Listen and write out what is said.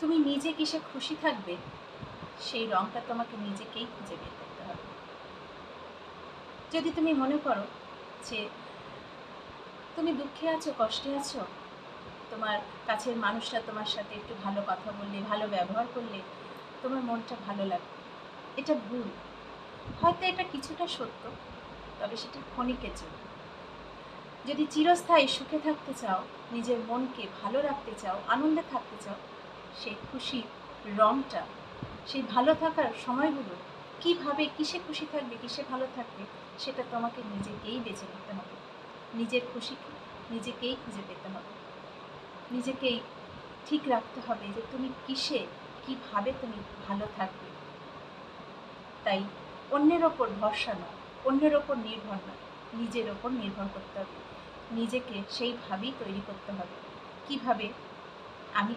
তুমি নিজে কিসে খুশি থাকবে সেই রঙটা তোমাকে নিজেকেই খুঁজে বের করতে হবে। যদি তুমি মনে করো যে তুমি দুঃখে আছো, কষ্টে আছো, তোমার কাছের মানুষরা তোমার সাথে একটু ভালো কথা বললে, ভালো ব্যবহার করলে তোমার মনটা ভালো লাগবে, এটা ভুল। হয়তো এটা কিছুটা সত্য, তবে সেটা ক্ষণিকের জন্য। যদি চিরস্থায়ী সুখে থাকতে চাও, নিজের মনকে ভালো রাখতে চাও, আনন্দে থাকতে চাও, সেই খুশি রঙটা, সেই ভালো থাকার সময়গুলো কিভাবে, কিসে খুশি থাকবে, কিসে ভালো থাকবে, সেটা তোমাকে নিজেকেই বেছে নিতে হবে। নিজের খুশিকে নিজেকেই খুঁজে পেতে হবে, নিজেকেই ঠিক রাখতে হবে যে তুমি কিসে, কিভাবে তুমি ভালো থাকবে। তাই অন্যের ওপর ভরসা নয়, অন্যের ওপর নির্ভর নয়, নিজের ওপর নির্ভর করতে হবে। নিজেকে সেইভাবেই তৈরি করতে হবে। কিভাবে? আমি